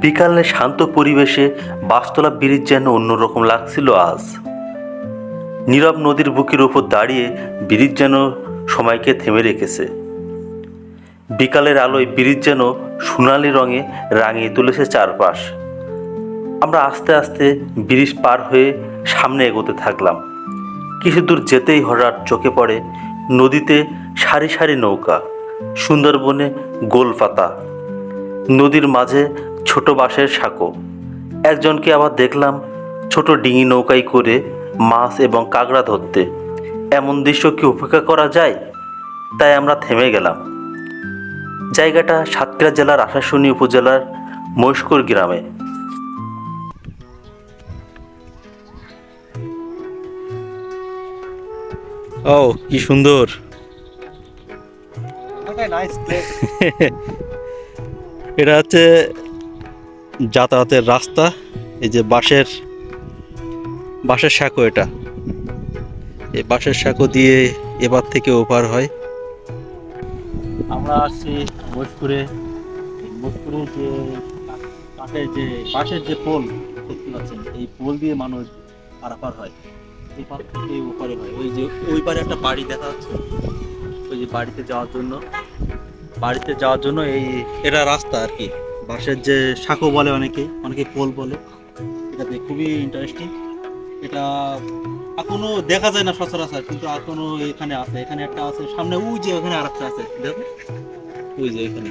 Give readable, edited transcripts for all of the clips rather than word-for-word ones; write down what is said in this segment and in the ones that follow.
বিকালে শান্ত পরিবেশে বাসতলা ব্রিজ যেন অন্যরকম লাগছিল আজ। নীরব নদীর বুকের উপর দাঁড়িয়ে ব্রিজ যেন সময়কে থেমে রেখেছে। বিকালের আলোয় ব্রিজ যেন সোনালি রঙে রাঙিয়ে তুলেছে চারপাশ। আমরা আস্তে আস্তে ব্রিজ পার হয়ে সামনে এগোতে থাকলাম। কিছু দূর যেতেই হঠাৎ চোখে পড়ে নদীতে সারি সারি নৌকা, সুন্দরবনে গোলপাতা, নদীর মাঝে ছোট বাঁশের সাঁকো। একজনকে আবার দেখলাম ছোট ডিঙি নৌকায় করে মাছ এবং কাঁকড়া ধরতে। এমন দৃশ্য কি উপেক্ষা করা যায়? তাই আমরা থেমে গেলাম। জায়গাটা সাতক্ষীরা জেলার আশাশুনি উপজেলার মহেশপুর গ্রামে। ও কি সুন্দর! এটা হচ্ছে যাতায়াতের রাস্তা। এই যে বাঁশের সাঁকো, এটা এই বাঁশের সাঁকো দিয়ে এবার থেকে ওপার হয়। আমরা আসছি মহেশপুরে। যে কাঠের যে বাঁশের যে পোল দেখতে পাচ্ছেন, এই পোল দিয়ে মানুষ পারাপার হয়। এই পার থেকে ওপারে হয়। ওই যে ওই পারে একটা বাড়ি দেখা যাচ্ছে, ওই যে বাড়িতে যাওয়ার জন্য এটা রাস্তা আর কি। বাঁশের যে সাঁকো বলে, অনেকে পোল বলে। এটাতে খুবই ইন্টারেস্টিং। এটা এখনো দেখা যায় না সচরাচর, কিন্তু এখনো এখানে আছে। এখানে একটা আছে, সামনে ওই যে ওখানে আরেকটা আছে, দেখো ওই যে এখানে।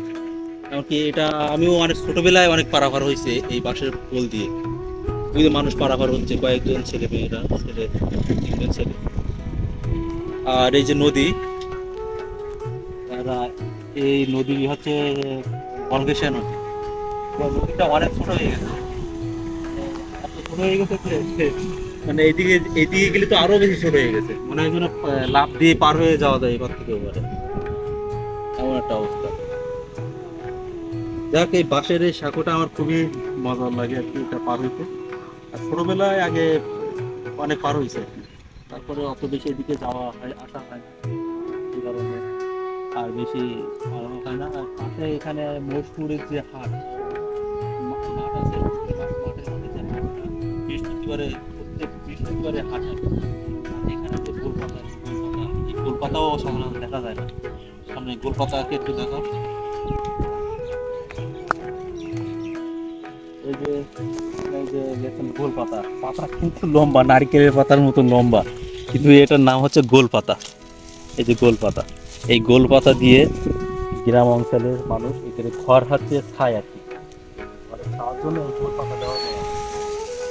এমনকি এটা আমিও অনেক ছোটবেলায় অনেক পারাপার হয়েছে এই বাঁশের পোল দিয়ে। ওই যে মানুষ পারাপার হচ্ছে, কয়েকজন তিনজন ছেলে। আর এই যে নদী, এই নদী হচ্ছে বলগেশিয়া নদী। নদীটা অনেক ছোট হয়ে গেছে, এত ছোট হয়ে গেছে যে মানে এইদিকে গেলে তো আরো বেশি ছোট হয়ে গেছে। মনে হয় যেন লাফ দিয়ে পার হয়ে যাওয়া যায় এবার থেকে ওপারে, এমন একটা অবস্থা। যাক, এই বাঁশের এই সাঁকোটা আমার খুবই মজার লাগে আর কি, এটা পার হইতে। আর ছোটবেলায় আগে অনেক পার হয়েছে, তারপরে অত বেশি এদিকে আসা হয় না এই কারণে আর বেশি পারানো হয় না। আর পাশে এখানে মহেশপুরের যে হাট মাঠ আছে, মাঠের মধ্যে যে হাটটা প্রত্যেক বৃহস্পতিবারে হাট হয়। আর এখানে যে গোলপাতা, এই গোলপাতাও সাধারণত দেখা যায় না। সামনে গোলপাতাকে একটু দেখো, দেখুন গোলপাতা। পাতা কিন্তু লম্বা, নারকেলের পাতার মতো লম্বা, কিন্তু এটার নাম হচ্ছে গোলপাতা। এই যে গোলপাতা, এই গোলপাতা দিয়ে গ্রাম অঞ্চলের মানুষ এখানে ঘর হাতে খায় আর কি। ঘরে খাওয়ার জন্য এই গোলপাতা দেওয়া হয়।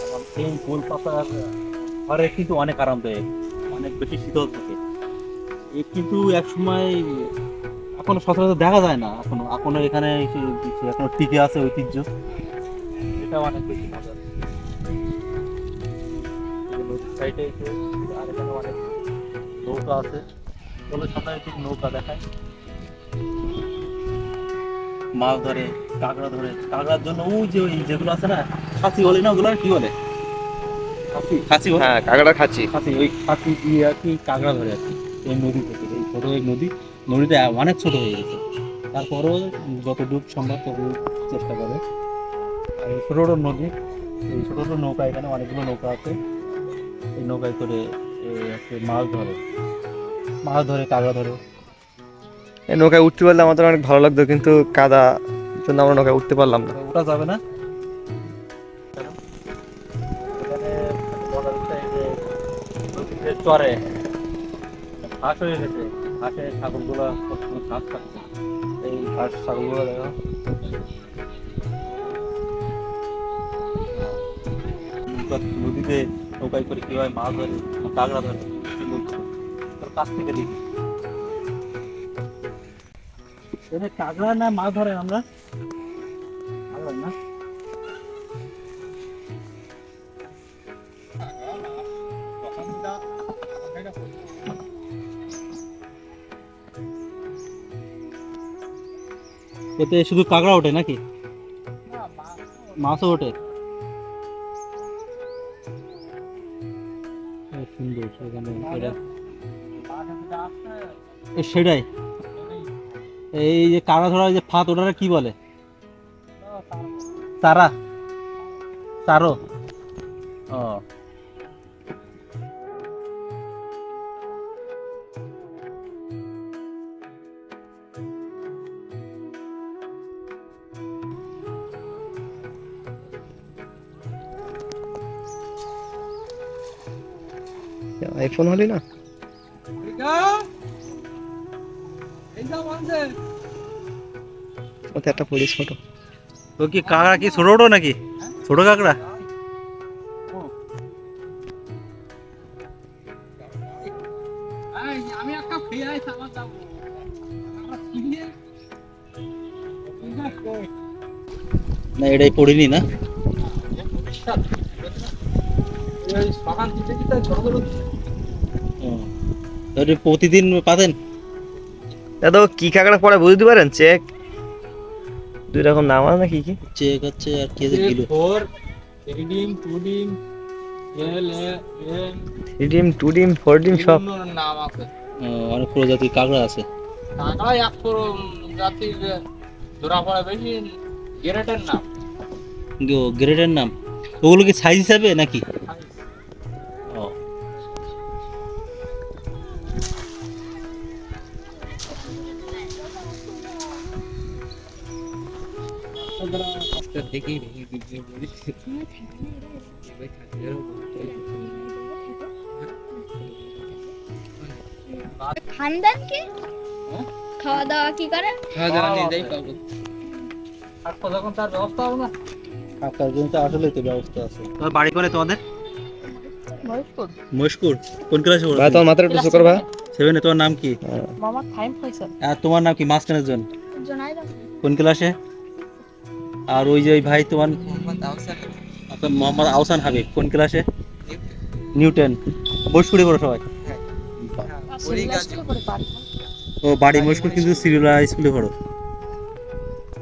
এবং এই গোলপাতার ঘরে কিন্তু অনেক আরামদায়ক, অনেক বেশি শীতল থাকে। কিন্তু এক সময় এখনো সচরাচর দেখা যায় না, এখনো এখানে এখনো টিকে আছে ঐতিহ্য। এটা অনেক বেশি মজার। নদীর সাইডে আর এখানে অনেক নৌকা আছে, বলে সাঁতারের ঠিক নৌকা দেখায়, মাছ ধরে, কাঁকড়ার জন্য ওই যে যেগুলো আছে না, খাসি বলে না, ওগুলো কি বলে, খাসি বলে। হ্যাঁ, কাঁকড়া খাচ্ছি। ওই খাসি দিয়ে আর কি কাঁকড়া ধরে আর কি। এই নদী থেকে, এই ছোট এই নদীটা অনেক ছোট হয়ে গেছে, তারপরেও যতদূর সম্ভব ততদূর চেষ্টা করে। আর এই ছোট ছোট নদী, এই ছোট ছোট নৌকা, এখানে অনেকগুলো নৌকা আছে। এই নৌকায় করে মাছ ধরে কাঁকড়া ধরে। এই নৌকায় উঠতে পারলে আমাদের অনেক ভালো লাগতো, কিন্তু কাদা জন্য আমরা নৌকায় উঠতে পারলাম না। ওটা যাবে না। এখানে বলার বিষয় যে নদীতে চরে ঘাস হয়ে গেছে, ঘাসে ছাগলগুলো সবসময় ঘাস খাচ্ছে। এই ঘাস ছাগলগুলো দেখো, নদীতে নৌকায় করে কিভাবে মাছ ধরে, কাঁকড়া ধরে, তোর কাছ থেকে দেখি কাঁকড়া না মাছ ধরে আমরা না। এতে শুধু কাঁকড়া ওঠে নাকি, মাছও ওঠে? সুন্দর সেটাই। এই যে কাঁকড়া ধরা যে ফাঁদ, ওটা কি বলে? তারা তারো ও আইফোন হলি না ওতে একটা পুলিশ ফটো। তো কি কাঁকড়া কি ছোট ছোট নাকি ছোট কাঁকড়া না এটাই পড়িনি না প্রতিদিন পাতেন দাদা কি কাঁকড়া পড়ে বুঝতে পারেন? চেক দুই রকম নাম আছে না, কি কি? চেক হচ্ছে আর কি আছে কিলো থ্রি ডিম, টু ডিম, ফোর ডিম সব। অনেক প্রজাতির কাঁকড়া আছে গ্রেডের নাম ওগুলো কি সাইজ হিসাবে নাকি ও খানদান কি খাওয়া দাওয়া কি করে? কাকার জন্য আসলে তো ব্যবস্থা আছে তোমার বাড়ি কোনে তোমাদের মহেশপুর কোন ক্লাসে পড়ো ভাই তোমার মাথাটা একটু চোখ ভাই। 7 এ তোমার নাম কি মামা টাইম হইছে আর তোমার নাম কি মাঝখানের জন জনাই দাও কোন ক্লাসে আর ওই যে ওই ভাই তোমার আপনার মোহাম্মদ আহসান হাবিব কোন ক্লাসে নিউটন মহেশপুরে পড়ো সবাই ও বাড়ি মহেশপুর কিন্তু সিরিয়াল স্কুলে পড়ো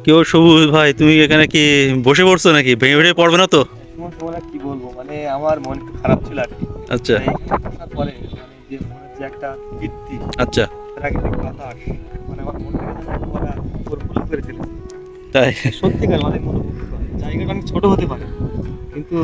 কেউ সবুজ ভাই তুমি এখানে কি বসে পড়ছো নাকি ভেঙে ভেঙে পড়বে না তো কি বলবো, মানে আমার মন একটু খারাপ ছিল আর কি। আচ্ছা পরে যে মনের যে একটা তৃপ্তি, আচ্ছা প্রাকৃতিক বাতাস, মানে আমার মনটাকে যেন একেবারে উৎফুল্ল করে ফেলেছে। তাই সত্যিকার মানে মনোমুগ্ধকর। জায়গাটা অনেক ছোট হতে পারে কিন্তু